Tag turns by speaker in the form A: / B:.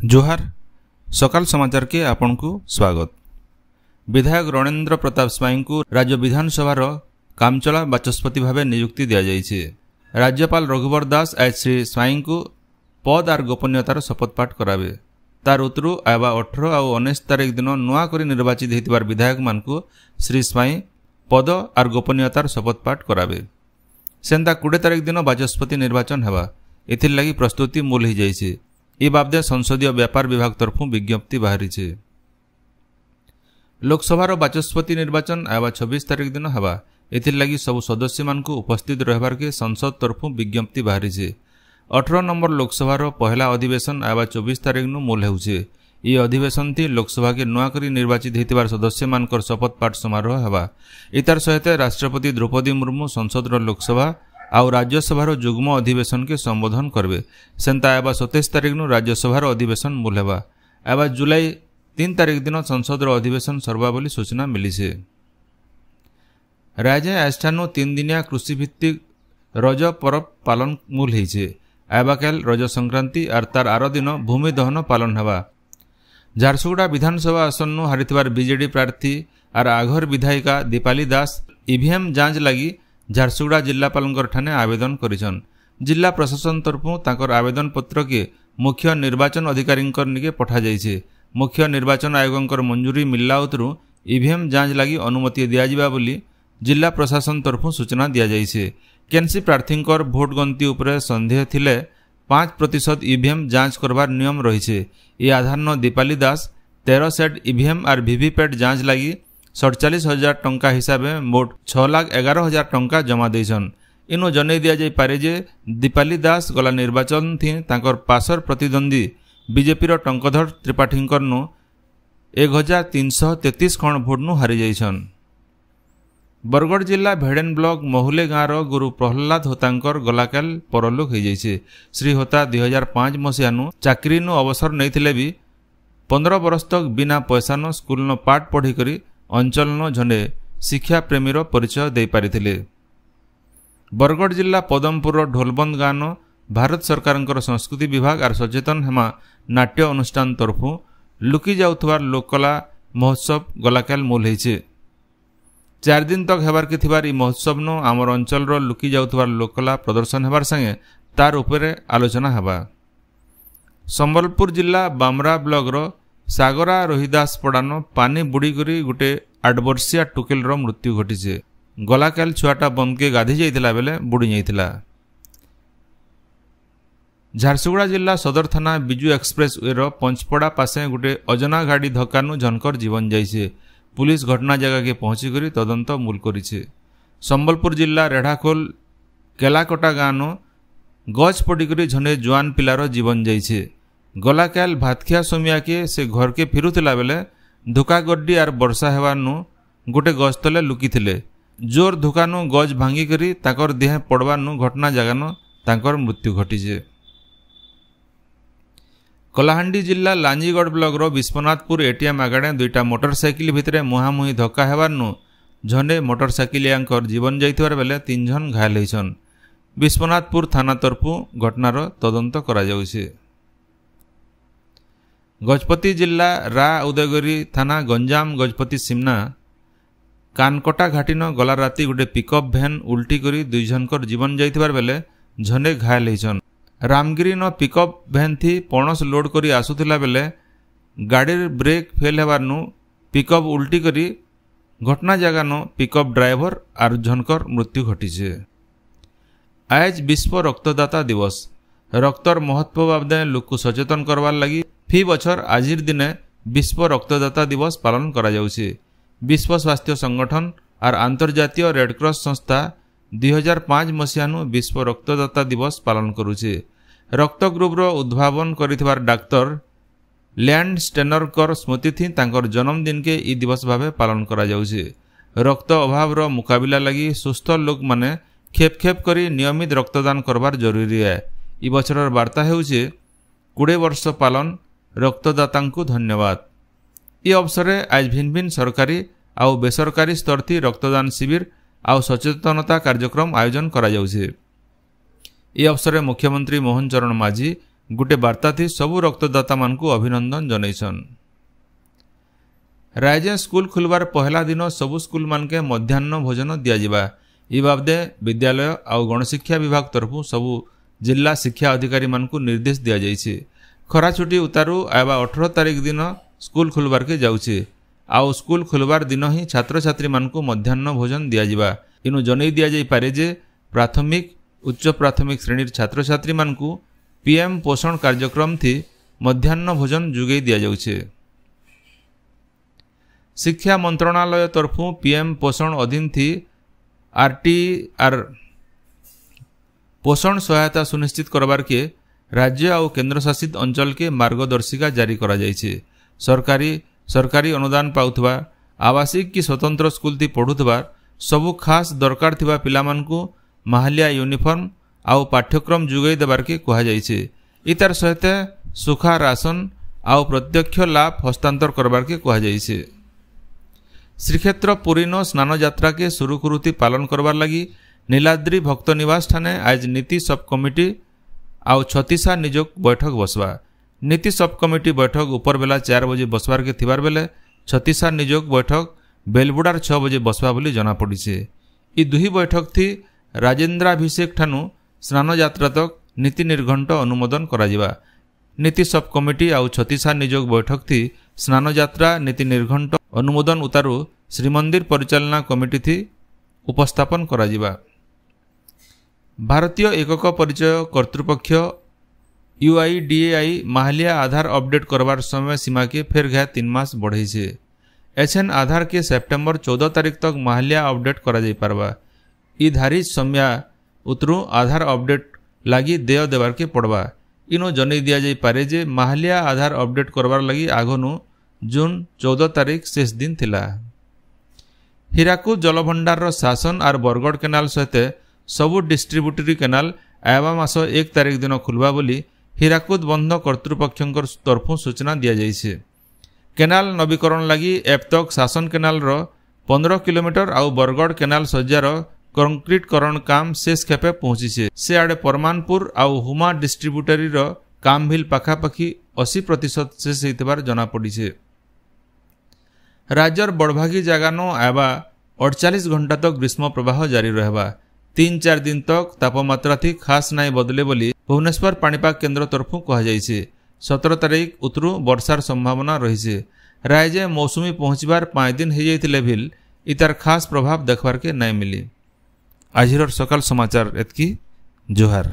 A: जोहार सकाल समाचार के आपण को स्वागत। विधायक रणेन्द्र प्रताप स्वाई को राज्य विधानसभा कामचला बाचस्पति भाव नियुक्ति दि जाइए। राज्यपाल रघुवर दास आज श्री स्वाई को पद और गोपनीयतार शपथपाठ करावे। तार उतरु आवा 18 और 19 तारिख दिन नुआ करी निर्वाचित होतिबार विधायक मान को श्री स्वाई पद और गोपनीयतार शपथपाठ करावे। सेंता 20 तारिख दिन बाचस्पति निर्वाचन हेबा एथिर लगी प्रस्तुति मूल हो जाइए। ए बाबदे संसदीय व्यापार विभाग तरफु विज्ञप्ति बाहरी छे। लोकसभा बाचस्पति निर्वाचन आवा 26 तारिख दिन हेबा एथिर लगी सबु सदस्य मान को उपस्थित रहबार के संसद तरफु विज्ञप्ति बाहरी छे। 18 नंबर लोकसभा पहला अधिवेशन आवा 24 तारिख नु मूल हेउछे। ये अधिवेशन थी लोकसभा के नुआ करी निर्वाचित होतिबार सदस्य मानकर शपथपाठ समारोह हेबा। इतार सहित राष्ट्रपति द्रौपदी मुर्मू संसद लोकसभा आउ राज्यसभा जुग्म अधिवेशन के संबोधन करबे। सेंता आवा 27 तारिख नु राज्यसभा अधिवेशन मूल हेबा। आवा जुलाई 3 तारिख दिन संसद अधिवेशन सरबा बोली सूचना मिली छे। राज्य आजठानु 3 दिनिया कृषि भित्तिक रज पर्व पालन मूल होइछे। आबाकाल रज संक्रांति और तार आर दिन भूमि दहन पालन हेबा। झारसुगुड़ा विधानसभा आसन हारिथिबार बीजेडी प्रार्थी और आघर विधायिका दीपाली दास ईवीएम जांच लगी झारसुगुड़ा जिलापाल ठाने आवेदन करिछन। जिला प्रशासन तरफु ताकर आवेदन पत्र के मुख्य निर्वाचन अधिकारी निके पठा जाइछे। मुख्य निर्वाचन आयोग मंजूरी मिलला उतरु ईवीएम जांच लगी अनुमति दिया जिबा बोली जिला प्रशासन तरफु सूचना दिया जाइछे। केनसी प्रार्थी भोट गंती उपरे संदेह थिले 5% ईवीएम जांच करबार नियम रहिछे। ये आधार न दीपाली दास 13 सेट ईवीएम और वीवीपैट जांच लगी 47,000 टंका हिसाब में मोट 6,11,000 टंका जमा देछन। इनु जनै दिया जाय पारे जे दीपाली दास गला निर्वाचन थी तांकर पासर प्रतिद्वंदी बीजेपी टंकधर त्रिपाठी 1,333 खण भोट नु हारी जाइछन। बरगढ़ जिला भेडेन ब्लॉक महुले गाँव गुरु प्रहलाद होतांकर गलाकाल परलोक हो जाइछे। श्री होता 2005 मसीहा चाकरी अवसर नहीं भी 15 बरस तक बिना पैसा न स्कूल न पाठ पढ़ी करी अंचल न झंडे शिक्षा प्रेमीर परिचय दे पारिथिले। बरगढ़ जिला पदमपुर ढोलबंद गाँव भारत सरकार संस्कृति विभाग और सचेतन हेमा नाट्य अनुष्ठान तरफु लुकी जाउथवार लोककला महोत्सव गलाकाल मूल होइछे। 4 दिन तक हेबार के थिबार ई महोत्सव नो आमर अंचल लुकी जाउथवार लोककला प्रदर्शन हेबार संगे तार उपरे आलोचना हेबा। संबलपुर जिला बामरा ब्लॉक सागरा रोहिदास पड़ानो पानी बुड़ी करी गोटे 8 वर्षीय टुकेल मृत्यु घटी। गलाकाल छुआटा बंद के गाधी जाइतिला बेले बुड़ी जाइतिला। झारसुगुड़ा जिला सदर थाना बिजू एक्सप्रेस वे पंचपड़ा पासे गोटे अजना गाड़ी धक्कानु झनकर जीवन जाइछे। पुलिस घटना जगह के पहुंची करी तदंत मूल करिछे। संबलपुर जिला रेढ़ाखोल केलाकोटा गाँव गज पड़िकरी झंडे जुआन पिलार जीवन जाइछे। गलाकाल भातखिया सोमिया के से घर के फिरुथिला बेले धुका गड्डी और वर्षा हेबानु गोटे गज तले लुकिथिले। जोर धुकानु गज भांगी करी ताकर देह पड़वानु घटना जगानु ताकर मृत्यु घटीछे। कलाहांडी जिला लांजीगढ़ ब्लॉक विश्वनाथपुर एटीएम आगाड़े 2टा मोटरसाइकिल भितरे मुहांमुही धक्का हेबानु झंडे मोटरसाइकिलियांकर जीवन जाइथिबार बेले 3 जन घायल होइछन। विश्वनाथपुर थाना तरफु घटनार तदंत करा जाउछे। गजपति जिला रा उदयगिरी थाना गंजाम गजपति सिमना कानकोटा घाटीन गला राति गोटे पिकअप भैन उल्टी करी 2 जनकर जीवन जाइथिबार बेले झंडे घायल होइछन। रामगिरी न पिकअप भैन थी पणस लोड करी आसुथिला बेले गाड़ीर ब्रेक फेल हेबारनु पिकअप उल्टी करी घटना जगह न पिकअप ड्राइवर और झनकर मृत्यु घटीछे। आज विश्व रक्तदाता दिवस। रक्तर महत्व बाबदे लोक सचेतन करवार लगी फी बछर आजिर दिने विश्व रक्तदाता दिवस पालन करा जाउछे। विश्व स्वास्थ्य संगठन और अंतर्जातीय रेडक्रॉस संस्था 2005 मसीहानु विश्व रक्तदाता दिवस पालन करुछे। रक्त ग्रुप उद्भावन करिथिबार डाक्टर लैंड स्टेनर स्मृति थी तांकर जन्मदिन के ई दिवस भावे पालन करा जाउछे। रक्त अभाव रो मुकाबिला लगी सुस्थ लोक माने खेप खेप करी नियमित रक्तदान करबार जरूरी है। ई बछरर वार्ता हेउछे 20 वर्ष पालन रक्तदातांकु धन्यवाद। ई अवसरे आज भिन्न भिन्न सरकारी आउ बेसरकारी स्तर थी रक्तदान शिविर आउ सचेतनता कार्यक्रम आयोजन करा जाउछे। ए अवसर मुख्यमंत्री मोहन चरण माझी गोटे वार्ता थी सबु रक्तदाता मानकु अभिनंदन जनैछन। रायजे स्कूल खुलवार पहला दिन सबु स्कूल मानके मध्याह्न भोजन दियाजिबा। इ बाबदे विद्यालय आउ गणशिक्षा विभाग तरफु सबु जिला शिक्षा अधिकारी मानकु निर्देश दिया जाइछे। खरा छुट्टी उतारू आबा 18 तारिख दिन स्कूल खुलवार के जाउछे। आउ स्कूल खुलवार दिन ही छात्र छात्री मानकु मध्याह्न भोजन दियाजिबा। इनु जनै दिया जाई पारे जे प्राथमिक उच्च प्राथमिक श्रेणी छात्र छात्री मानकु पीएम पोषण कार्यक्रम थी मध्याह्न भोजन जुगै दिया जाउछे। शिक्षा मंत्रणालय तरफु पीएम पोषण अधीन थी आरटीआर पोषण सहायता सुनिश्चित करबार के राज्य और केंद्र शासित अंचल के मार्गदर्शिका जारी करा जाइछे। सरकारी अनुदान पाउथबा आवासिक की स्वतंत्र स्कूल थी पढ़ुथबा सबु खास दरकार थिबा पिला मानकु माहालिया यूनिफॉर्म आउ पाठ्यक्रम जुगै देबार के कहा जाइछे। इतार सहित सुखा राशन आउ प्रत्यक्ष लाभ हस्तांतर करबार के कहा जाइछे। श्रीक्षेत्र पुरीनो स्नान यात्रा के सुरुखुरुती पालन करबार लगी नीलाद्री भक्त निवास ठाने आज नीति सब कमिटी आउ 36 निजोग बैठक बसवा। नीति सब कमिटी बैठक ऊपर बेला 4 बजे बसवार के थिबार बेले 36 निजोग बैठक बेलबुडार 6 बजे बसवा बोली जना पड़िछे। इ दुही बैठक थी राजेंद्राभिषेक ठानु स्नान यात्रा तक नीति निर्घंट अनुमोदन कराजिबा। नीति सब कमिटी आउ 36 निजोग बैठक थी स्नान यात्रा नीति निर्घंट अनुमोदन उतारू श्रीमंदिर परिचालना कमिटी थी उपस्थापन कराजिबा। भारतीय एकक परिचय कर्तृपक्ष UIDAI माहालिया आधार अपडेट करवार समय सीमा के फेर घा 3 मास बढ़ाइछे। एछेन आधार के सेप्टेम्बर 14 तारिख तक माहालिया अपडेट करा जाई पारबा। इ धारी समय उतरू आधार अपडेट लागी देय देवार के पड़वा। इनो जनै दिया जाई पारे जे माहालिया आधार अपडेट करवार लगी आगनु जून 14 तारिख शेष दिन थिला। हीराकुद जलभंडार शासन और बरगढ़ केनाल सहित सबु डिस्ट्रीब्यूटरी केनाल आवा मास 1 तारिख दिन खुलवा बोली हीराकुद बंध कर्तृपक्षंकर तरफु सूचना दिया जाइछे। केनाल नवीकरण लगी एबतक शासन केनाल रो 15 किलोमीटर आउ बरगढ़ केनाल सज्जार कंक्रीटकरण काम शेष खेपे पहुंची से आड़े परमानपुर आउ हुमा डिस्ट्रीब्यूटरी रो काम भिल पाखापाखी 80% शेष होइतबार जना पड़िछे। राज्यर बड़भागी जगानो आबा 48 घंटा तक ग्रीष्म प्रवाह जारी रहबा। 3-4 दिन तक तापमात्रा थी खास नाई बदले बोली भुवनेश्वर पाणीपाग केन्द्र तरफु कहा जाइछे। 17 तारिख उतरू वर्षार संभावना रहिछे। रायजे मौसुमी पहुंचबार 5 दिन हो जाइतिले भिल इतार खास प्रभाव देखबार के नाई मिली। आजिर सकाल समाचार एतकी। जोहार।